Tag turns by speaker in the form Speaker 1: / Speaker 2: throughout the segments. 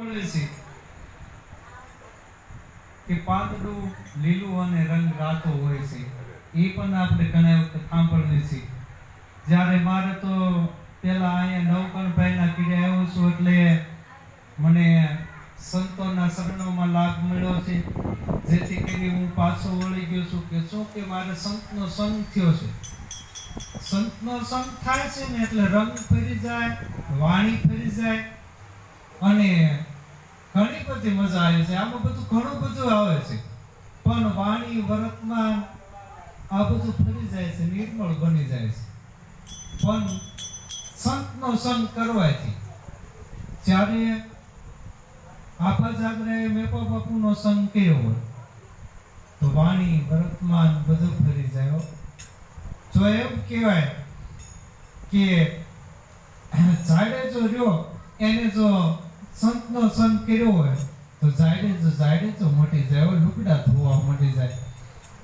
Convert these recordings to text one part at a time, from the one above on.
Speaker 1: સાંભળે છે કે પાંદડું લીલું અને રંગ રાતો હોય છે, એ પણ આપણે ઘણા વખત સાંભળીએ છીએ. જ્યારે મારે તો પેલા અહીંયા નવકણભાઈના કીડે આવ્યો છું એટલે મને સંતોના શરણોમાં લાભ મળ્યો છે, જેથી કરી હું પાછો વળી ગયો છું કે શું કે મારે સંતનો સંગ થયો છે. સંતનો સંગ થાય છે ને એટલે રંગ ફરી જાય, વાણી ફરી જાય અને ઘણી બધી મજા આવે છે. આમાં બધું ઘણું બધું આવે છે, પણ વાણી વર્તમાન આ બધું ફરી જાય છે, નિર્મળ બની જાય છે. પણ સંતનો સંગ કરવાથી જ્યારે આપા જાગરે મેપા બાપુનો સંગ કર્યો હોય તો વાણી વર્તમાન બધું ફરી જાય. જો એમ કહેવાય કે ઝાડે જો રહ્યો એને જો સંતનો સંગ કર્યો હોય તો ઝાડે જો મટી જાય, લુગડા ધોવા મટી જાય.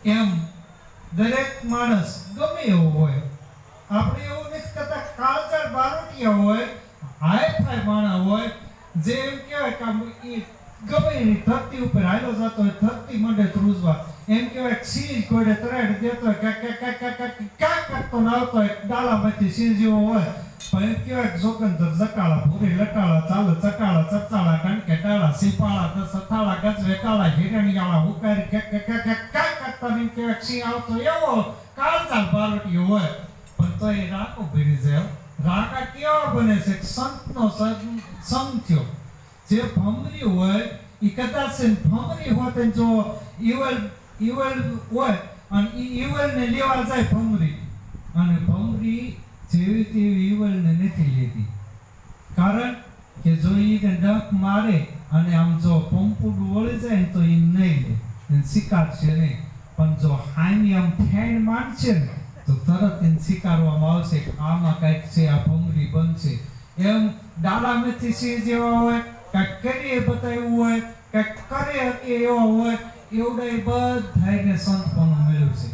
Speaker 1: એમ દરેક માણસ ગમે એવો હોય, આપણે એવું નથી કરતા કાળજાળ બારોટિયા હોય, હાય ફાય માણા હોય, જે એમ કહેવાય કે ગમે એની ધરતી ઉપર હાલો જતો હોય, ધરતી મંડે ધ્રુજવા. એમ કહેવાય સિંહ ઘોડે તરાડ દેતો હોય, કાક કરતો ન આવતો હોય, ડાલામાંથી સિંહ જેવો હોય, પણ એમ કહેવાય જોગંદર જકાળા ભૂરી લટાળા ચાલે ચકાળા ચચાળા કણકે ટાળા સિપાળા સથાળા ગજવે કાળા હિરણિયાળા હુકારી કાક કરતા એમ કહેવાય સિંહ આવતો એવો કાળજાળ બારોટિયો હોય. પણ તો એ રાકો ભરી જાય. રાકા કેવા બને છે? સંતનો સંગ થયો. જે ભમરી હોય એ કદાચ ભમરી હોત જો ઈવલ હોય અને ઈવલ ને લેવા જાય ભમરી, અને ભમરી જેવી તેવી ઈવલ ને નથી લેતી. કારણ કે જો એને ડંખ મારે અને આમ જો પંપુડું વળી જાય ને તો એ નહીં લે, શિકારશે નહીં. પણ જો હામી આમ ફેણ માંડશે ને તો તરત એને સ્વીકારવામાં આવશે કે આમાં કંઈક છે, આ ભમરી બનશે. એમ ડાલામાંથી સિંહ જેવા હોય, કંઈક કરીએ બતાવ્યું હોય, કંઈક કરે એવા હોય, એવડા એ બધાને સંતપણું મળ્યું છે.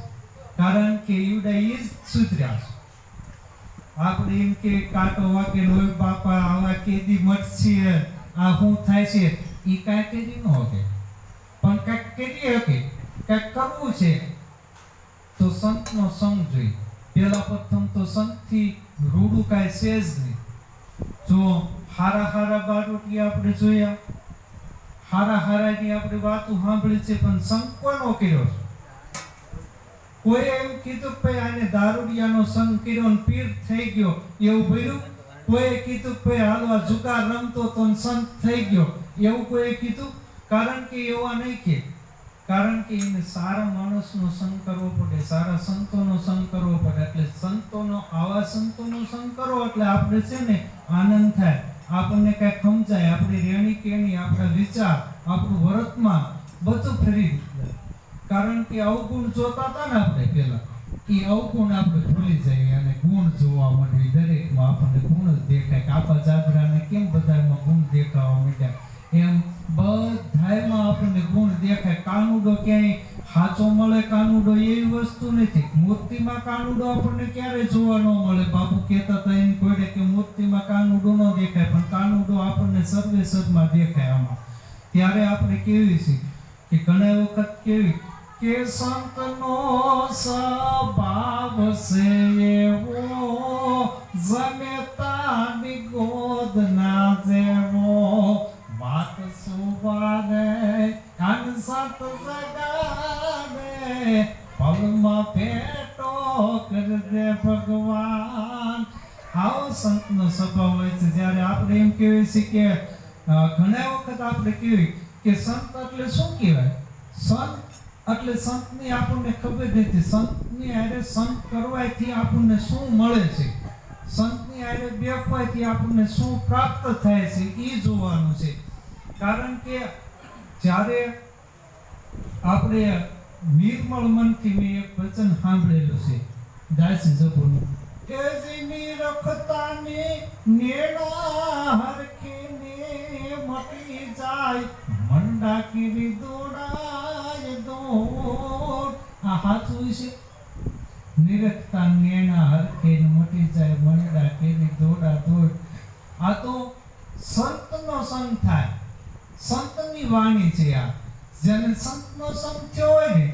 Speaker 1: કારણ કે એવડા એ જ સુધર્યા છે. આપણે એમ કે કાંટો વાગે લોહી બાપા આવા કેદી મટશે, આ શું થાય છે, એ કાંઈ કેદી ન હોકે, પણ કંઈક કરીએ કે કંઈક કરવું છે તો સંતનો સંગ જોઈએ. પેલા પ્રથમ તો સંતથી રૂડું કાંઈ છે જ નહીં. જો હારા બારોટિયા આપણે જોયા, હારાની આપણે વાતો સાંભળી છે, પણ સંગ કોનો કર્યો છે? કોઈ એમ કીધું કે આને દારૂડિયાનો સંગ કર્યો ને પીર થઈ ગયો એવું બન્યું? કોઈ કીધું કે હાલવા જુગાર રમતો તો સંત થઈ ગયો એવું કોઈ કીધું? કારણ કે એવા નહીં કે, કારણ કે એને સારા માણસનો સંગ કરવો પડે, સારા સંતોનો સંગ કરવો પડે. એટલે આવા સંતોનો સંગ કરો એટલે આપણે છે ને આનંદ થાય, આપણને કઈ સમજાય, આપણી રેણી કેણી, આપણા વિચાર, આપણું વર્તમાન બધું ફરી જાય. કારણ કે અવગુણ જોતા હતા ને આપણે પેલા, એ અવગુણ આપણે ભૂલી જઈએ અને ગુણ જોવા માંડીએ. દરેકમાં આપણને ગુણ જ દેખાય કે આપા જાગરાને કેમ બધામાં ગુણ દેખાવા માંડ્યા, એમ બધાયમાં આપણને ગુણ દેખાય. કાનુડો ક્યાંય સાચો મળે, કાનુડો એવી વસ્તુ નથી. મૂર્તિમાં કાનુડો આપણને ક્યારે જોવા ન મળે. બાપુ કહેતા હતા એની કોડે કે મૂર્તિમાં કાનુડો ન દેખાય, પણ કાનુડો આપણને સર્વે સદમાં દેખાય. આમાં ત્યારે આપણે કેવી છે કે ઘણા વખત કેવી કે સંતનો સ્વભાવ છે એવો, જમેતાની ગોદ ના જેવો, વાત સુવારે કાન સત જગાડે, પગમાં પેટો કર દે ભગવાન. આવો સંતનો સ્વભાવ હોય છે. જ્યારે આપણે એમ કહેવાય છે કે ઘણા વખત આપણે કહેવી કે સંત એટલે શું કહેવાય? સંત એટલે સંતની આપણને ખબર નથી. સંતની હારે સંત કરવાથી આપણને શું મળે છે, સંતની હારે બેસવાથી આપણને શું પ્રાપ્ત થાય છે, એ જોવાનું છે. કારણ કે જ્યારે આપણે નિર્મળ મનથી, મેં એક વચન સાંભળેલું છે દાસી જપોનું, કે જીની રખતાની નેણા હરખીને મટી જાય, મંડા કીરી દોડાય દોડ. આ સાચું છે? નિરખતા નેણા હરખીને મટી જાય, મંડા કીરી દોડા દોડ. આ તો સંતનો સંગ થાય સંતની વાણી છે આ. જેને સંતનો સંગ થયો હોય ને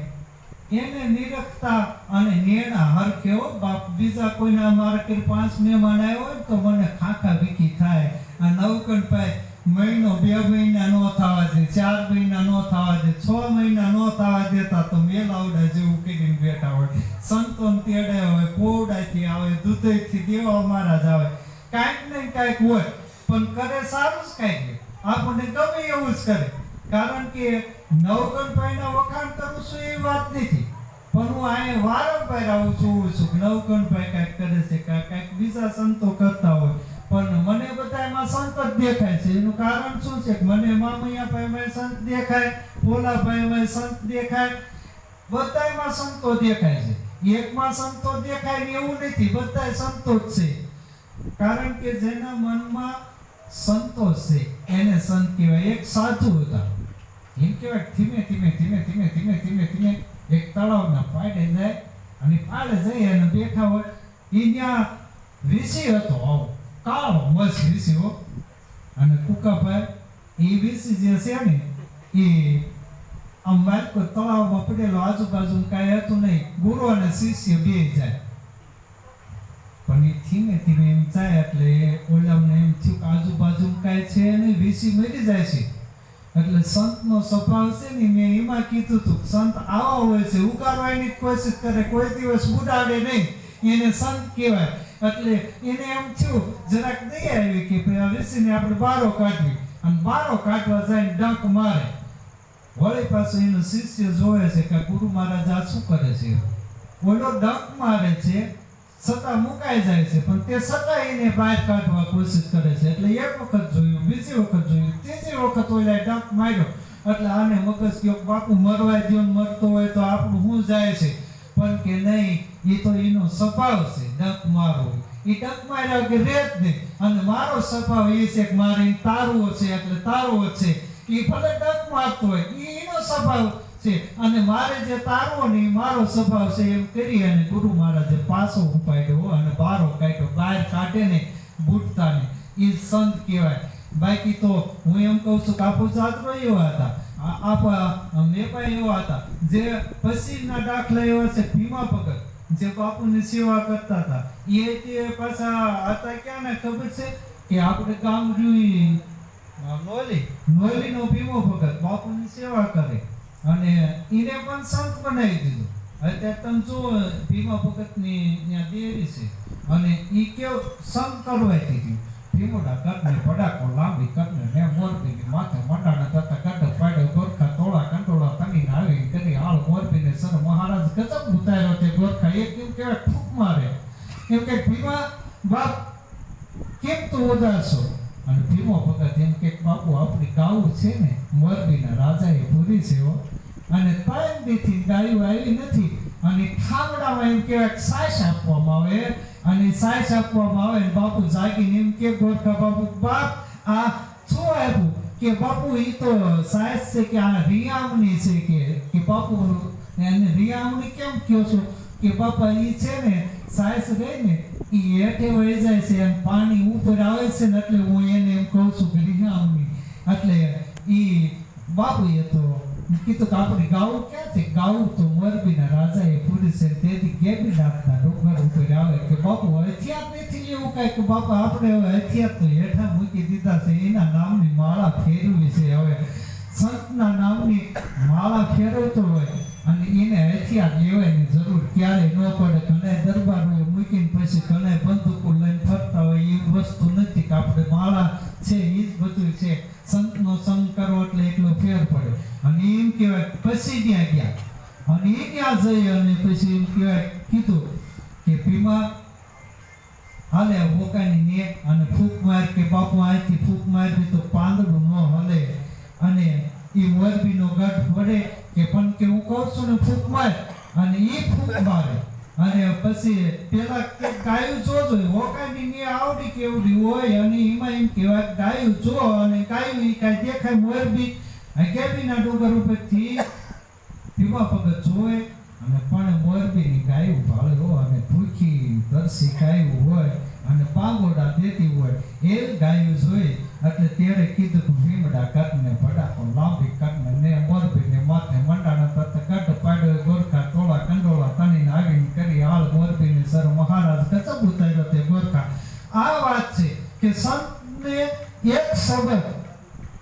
Speaker 1: એને નિરખતા અને નેણા હરખ્યો બાપ. બીજા કોઈના મારા કે 5 મહેમાન આવ્યો હોય તો મને ખાખા વીખી થાય. આ નવકણભાઈ મહિનો 2 મહિના નો થવા દે, 4 મહિના નો થવા દે, 6 મહિના નો થવા દેતા તો મેલાવડા જેવું કરીને બેઠા હોય. સંતોન તેડે હોય, પોવડાથી આવે, દૂધથી દેવા મારા જ આવે, કાંઈક ને કાંઈક હોય, પણ કરે સારું જ કાંઈક. આપણને ગમે એવું જ કરે. કારણ કે નવકણભાઈના વખાણ કરું છું એ વાત નથી, પણ હું અહીંયા વારંવાર આવું છું કે નવકણભાઈ કાંઈક કરે છે, કાંઈક બીજા સંતો કરતા હોય, પણ મને બધામાં સંત જ દેખાય છે. એનું કારણ શું છે કે મને મામૈયાભાઈમાં સંત દેખાય, ભોલાભાઈમાં સંત દેખાય, બધામાં સંતો દેખાય છે. એકમાં સંતો દેખાય ને એવું નથી, બધા સંતો જ છે. કારણ કે જેના મનમાં સંતોષ છે એને સંત કહેવાય. એક સાધુ હતા, એમ કહેવાય ધીમે ધીમે ધીમે ધીમે ધીમે ધીમે ધીમે એક તળાવના પાડે જાય અને પાડે જઈ અને બેઠા હોય. એ ત્યાં ઋષિ હતો, આવો કાળો મસ્ત ઋષિ હો. અને કુકાભાઈ એ ઋષિ જે છે ને એ આમ બાળકો તળાવમાં પડેલો, આજુબાજુ કાંઈ હતું નહીં. ગુરુ અને શિષ્ય બે જાય, પણ એ ધીમે ધીમે એમ જાય એટલે ઓલામને એમ થયું કે આજુબાજુ કાંઈ છે નહીં, ઋષિ મરી જાય છે. એટલે સંતનો સ્વભાવ છે ને, મેં એમાં કીધું હતું સંત આવા હોય છે, ઉગારવાની કોશિશ કરે, કોઈ દિવસ ઉડાડે નહીં, એને સંત કહેવાય. એટલે એને એમ થયું જરાક દયા આવી કે ભાઈ આ ઋષિને આપણે બારો કાઢવી, અને બારો કાઢવા જાય ડંક મારે. વળી પાછું એનો શિષ્ય જોવે છે કે ગુરુ મહારાજ આ શું કરે છે. ઓલો ડંક મારે છે છતાં મુકાઈ જાય છે, પણ તે છતાં એને બહાર કાઢવા કોશિશ કરે છે. એટલે એક વખત જોયું, બીજી વખત જોયું, ત્રીજી વખત ઓલા ડંક માર્યો. એટલે આને મગજ કયો બાપુ મરવા દો, મરતો હોય તો આપણું શું જાય છે, પણ કે નહીં, એ તો એનો સ્વભાવ છે ડંક મારો. એ ડંક માર્યા કે રે જ નહીં, અને મારો સ્વભાવ એ છે કે મારે તારવો છે એટલે તારવો છે. એ ભલે ડંક મારતો હોય, એનો સ્વભાવ છે, અને મારે જે તારવો નહીં મારો સ્વભાવ છે એમ કરી અને ગુરુ મહારાજે પાછો ઉપાડ્યો અને બારો કાઢ્યો. બહાર કાઢે ને બુટતા ને એ સંત કહેવાય. બાકી તો હું એમ કહું છું કે આપો જાત્રો એવા હતા, આપા મેપા એવા હતા, જે પછીના દાખલા એવા છે. ભીમા ભગત જે બાપુની સેવા કરતા હતા, એ તે પાછા હતા ક્યાં ને ખબર છે કે આપણે ગામ રહ્યું નોલીનો ભીમો ભગત બાપુની સેવા કરે અને એને પણ સંત બનાવી દીધું. અત્યારે તમે જુઓ ભીમા ભગતની ત્યાં દેરી છે અને એ કેવું સંત કરવાય દીધું. ભીમોડા કરને પડાકો લાંબી કરને ને મોરબીની માથે મંડાણા થતા કાઢ પાડે ગોરખા તોળા કંટોળા તમીને આવી કરી હાલ મોરબીને સર મહારાજ ગજબ ઉતાર્યો તે ગોરખા. એક કેમ કહેવાય ફૂક મારે એમ કે ભીમા બાપ કેમ તો ઉદાસો. અને ભીમો ભગત એમ કે બાપુ આપણી ગાવું છે ને મોરબીના રાજાએ પૂરી છે અને 3 દીથી ગાયું આવી નથી, અને ખાવડામાં એમ કહેવાય સાસ આપવામાં આવે, અને સાસ આપવામાં આવે બાપુ જાગીને એમ કે ગોરખા બાપુ બાપ આ શું આપ્યું કે બાપુ એ તો સાસ છે કે આ રિયામની છે કે બાપુ એને રિયામની કેમ કહો છો કે બાપા એ છે ને સાસ રહી ને એ હેઠે વહી જાય છે અને પાણી ઉપર આવે છે ને એટલે હું એને એમ કહું છું કે રિયામની. એટલે એ બાપુએ તો કીધું કે આપણે ગાવું ક્યાં છે, ગાવું તો મોરબીના રાજાએ પૂરી છે. તેથી ગેબીનાથના ડુંગર ઉપર આવે કે બાપુ હથિયાર નથી એવું કાંઈ કે બાપા આપણે હવે હથિયાર તો હેઠા મૂકી દીધા છે, એના નામની માળા ફેરવી છે. હવે સંતના નામની માળા ફેરવતો હોય અને એને હથિયાર લેવાની જરૂર ક્યારેય ન પડે. ઘણા દરબારો મૂકીને પછી ઘણા બંદૂકો લઈને ફરતા હોય, એ વસ્તુ નથી કે આપણે માળા છે એ જ બધું છે. સંતનો સંગ કરવો એટલે એટલો ફેર પડે. અને એમ કહેવાય પછી ત્યાં ગયા અને એ ત્યાં જઈ અને પછી એમ કહેવાય કીધું કે ભીમા હાલે વોકાની ને અને ફૂંક માર કે બાપુ અહીંથી ફૂંક મારવી તો પાંદડું ન હલે. અને એ મોરબીનો ગઢ વડે કે પણ કે હું કહું છું ને ફૂંક માર, અને એ ફૂંક મારે. અને પછી પેલા કે ગાયું જોજો, વોકાની ને આવડી કેવડી હોય અને એમાં એમ કહેવાય ગાયું જો, અને ગાયું એ કાંઈ દેખાય મોરબી ગેબીના ડુંગર ઉપરથી ભીમા ભગત જોવે અને પણ મોરબીની ગાયું ભાળ્યો અને ભૂખી તરસી ગાયું હોય અને પાંગોડા દેતી હોય એ ગાયું જોઈ. એટલે ત્યારે કીધું કે ભીમડા કરને પડા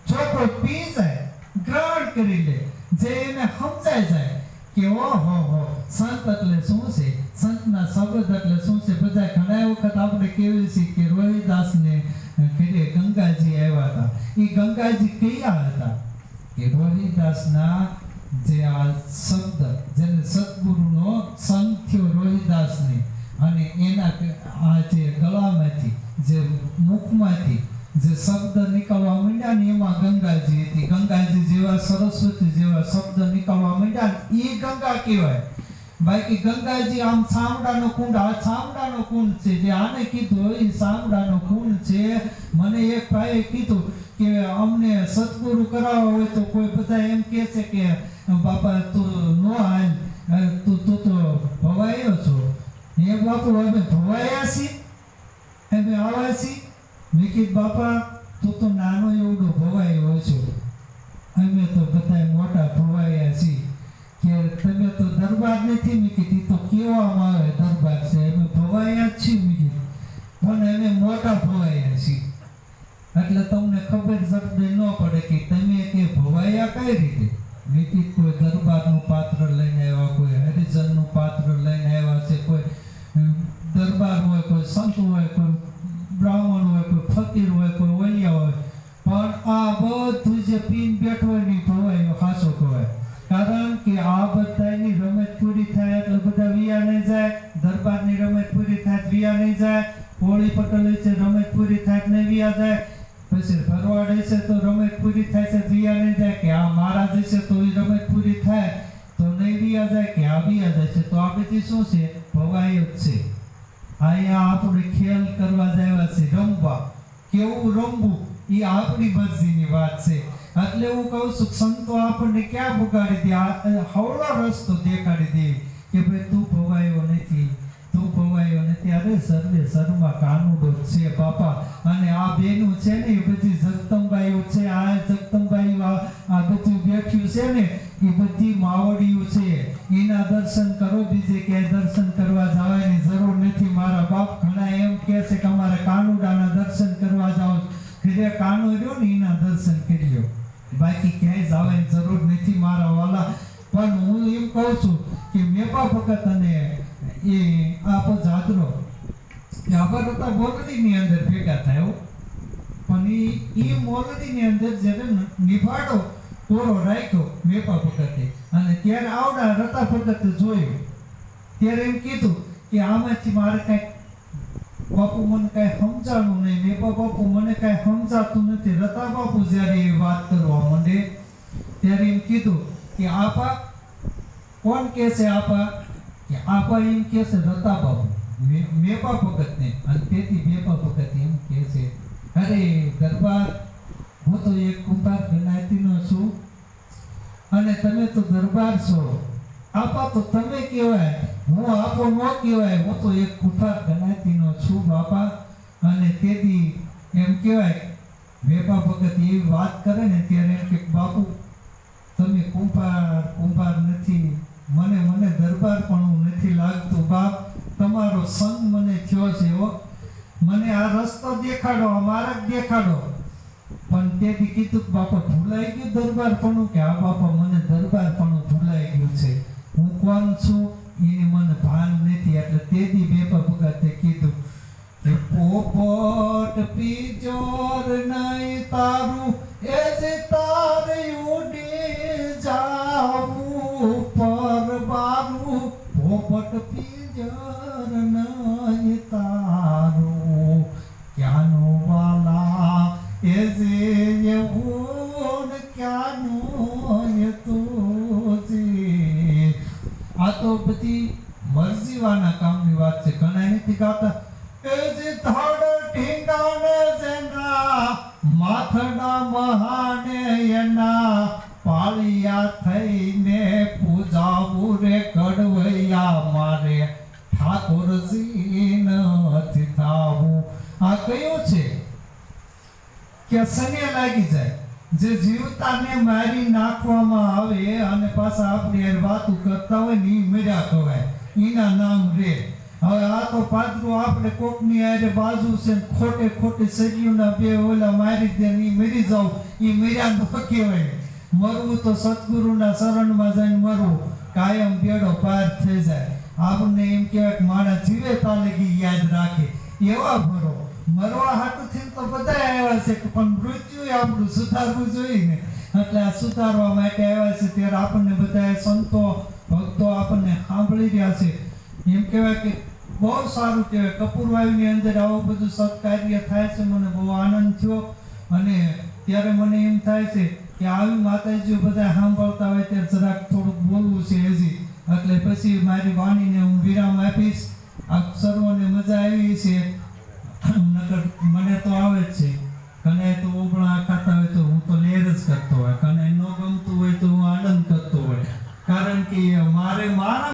Speaker 1: જો કોઈ પી જાય, ગ્રહણ કરી લે, જે એને સમજાઈ જાય કે ઓહો સંત એટલે શું છે, સંતના શબ્દ એટલે શું છે. બધા ઘણા વખત આપણે કહેવી છે કે રોહિદાસને ઘરે ગંગાજી આવ્યા હતા. એ ગંગાજી કયા હતા કે રોહિદાસના જે આ શબ્દ, જેને સદગુરુનો સંગ થયો રોહિદાસને, અને એના આ જે ગળામાંથી, જે મુખમાંથી જે શબ્દ નીકળવા માંડ્યા ને એમાં ગંગાજી હતી. ગંગાજી જેવા, સરસ્વતી જેવા શબ્દ નીકળવા માંડ્યા ને એ ગંગા કહેવાય. બાકી ગંગાજી આમ સામડાનો કુંડ, આ સામડાનો કુંડ છે. જે આને કીધું એ સામડાનો કુંડ છે. મને એક ભાઈએ કીધું કે અમને સદગુરુ કરાવવા હોય તો કોઈ બધા એમ કહે છે કે બાપા તું નો હાલ, તું તો ભવાયો છો. એ બાપુ અમે ભવાયા છીએ, અમે આવા છીએ. મેં કીધું બાપા તું તો નાનો એવડો ભવાયો છો, અમે તો બધા મોટા ભવાયા છીએ. કે તમે તો દરબાર નથી. મેં કીધું તો કેવામાં આવે દરબાર છે, અમે ભવાયા જ છીએ. મેં કીધું પણ અમે મોટા ભવાયા છીએ. એટલે તમને ખબર જડે ન પડે કે તમે કે ભવાયા કઈ રીતે. મેં કીધું કોઈ દરબારનું પાત્ર લઈને આવ્યા, કોઈ હરિજનનું પાત્ર લઈને આવ્યા છે, કોઈ દરબાર હોય, કોઈ સંત હોય, કોઈ બ્રાહ્મણ હોય, કોઈ ફકીર હોય, કોઈ વલિયા હોય. પણ આ બધું જે પીન બેઠો હોય ને ભવાયો ખાસો કહેવાય. કારણ કે આ બધાની રમત પૂરી થાય એટલે બધા વિયા નહીં જાય. દરબારની રમત પૂરી થાય વિયા નહીં જાય. હોળી પટલ છે રમત પૂરી થાય નહીં વિયા જાય. પછી ભરવાડ છે તો રમત પૂરી થાય છે વિયા નહીં જાય. કે આ મહારાજ છે તો એ રમત પૂરી થાય તો નહીં વિયા જાય, કે આ વિયા જાય છે. તો આ બધી શું છે? ભવાયો જ છે. અહીંયા આપણે ખેલ કરવા જાય છે, રમવા. કેવું રમવું એ આપણી મરજીની વાત છે. એટલે હું કહું છું સંતો આપણને ક્યાં બગાડી દે, હવળો રસ્તો દેખાડી દે કે ભાઈ તું ભવાયો નથી, તું ભવાયો નથી. અરે સર્વે સર્વમાં કાનુડો છે બાપા. અને આ બેનું છે ને એ બધી જગદંબાઈઓ છે. આ જગદંબાઈ આ બધું બેઠ્યું છે ને એ બધી માવડીઓ છે. એના દર્શન કરો, બીજે ક્યાંય દર્શન કરવા જવાની જરૂર નથી. મારા બાપ ઘણા એમ કહે છે કે અમારે કાનુડાના દર્શન કરવા જાઓ. ઘરે કાનો રહ્યો ને એના દર્શન કરી લો, બાકી ક્યાંય જવાની જરૂર નથી મારા વાલા. પણ હું એમ કહું છું કે મેપા ભગત અને એ આપો જાદરો આબર હતા મોરડીની અંદર ભેગા થયો. પણ એ મોરડીની અંદર જ્યારે નિભાડો તોરો રાખ્યો મેપા ભગતે, અને ત્યારે આવડા રતા ભગતે જોયું. ત્યારે એમ કીધું કે આમાંથી મારે કાંઈક બાપુ મને કાંઈ સમજાણું નહીં. મેપા બાપુ મને કાંઈ સમજાતું નથી. રતા બાપુ જ્યારે એ વાત કરવા માંડે ત્યારે એમ કીધું કે આપા કોણ કહે છે? આપા કે આપા એમ કહે છે રતા બાપુ મેપા ભગતને. અને તેથી મેપા ભગત એમ કહે છે, અરે દરબાર, હું તો એક કુંભાર જ્ઞાતિનો છું અને તમે તો દરબાર છો. આપા તો તમે કહેવાય, હું આપો ન કહેવાય. હું તો એક કુંભાર જ્ઞાતિનો છું બાપા. અને તેથી એમ કહેવાય મેપા ભગત એવી વાત કરે ને ત્યારે એમ કે બાપુ તમે કુંભાર નથી, મને દરબાર પણ નથી લાગતું. બાપ તમારો સંગ મને થયો છે. મને આ રસ્તો દેખાડો, આ માર્ગ દેખાડો. પણ તેથી કીધું બાપા ભૂલાઈ ગયું દરબાર પણ, કે આ બાપા મને દરબાર પણ ભૂલાઈ ગયું છે. હું કોણ છું એને મને ભાન નથી. એટલે તેથી મેપા ભગતે કીધું કે પોપટ પિંજોર નહીં તારું, એ જ તારે ઉડી જાવું પરબારું. પોપટ પિંજોર નહીં તારું, ક્યાંનો વાલા એ જે એવું ક્યાંનો એ તું. આ તો બધી મરજીવાના કામની વાત છે. ઘણા નથી ગાતા એ જે ધડ ઢીંગાને જેના માથડા મહાને એના પાળિયા થઈને પૂજાવું રે કડવૈયા મારે ઠાકોરજી નથી થાવું. આ કયું છે કે સને લાગી જાય. જે જીવતાને મારી નાખવામાં આવે અને પાછા આપણે વાતું કરતા હોય ને એ મર્યા કહેવાય, એના નામ રે. હવે આ તો પાદરું આપણે કોકની આરે બાજુ છે ને ખોટે ખોટી સજીવના બે ઓલા મારી દે ને ઈ મરી જાવ, ઈ મર્યા ન કહેવાય. મરવું તો સદગુરુના શરણમાં જઈને મરવું, કાયમ બેડો પાર થઈ જાય. આપણને એમ કહેવાય કે માણસ જીવે તાલે ઈ યાદ રાખે, એવા મરો. મરવા હાટુથી તો બધા આવ્યા છે પણ મૃત્યુ આપણું સુધારવું જોઈએ ને, એટલે આ સુધારવા માટે આવ્યા છે. ત્યારે આપણને બધા સંતો ભક્તો આપણને સાંભળી રહ્યા છે. એમ કહેવાય કે બહુ સારું કહેવાય. કપૂરવાયુની અંદર આવું બધું સત્કાર્ય થાય છે, મને બહુ આનંદ થયો. અને ત્યારે મને એમ થાય છે કે આવી માતાજીઓ બધા સાંભળતા હોય ત્યારે જરાક થોડુંક બોલવું છે હજી, એટલે પછી મારી વાણીને હું વિરામ આપીશ. આપ સર્વને મજા આવી છે, નકર મને તો આવે જ છે. કને તો ઓબળા ખાતા હોય તો હું તો લેર જ કરતો હોય, કને ન ગમતું હોય તો હું આનંદ કરતો હોય, કારણ કે મારે મારા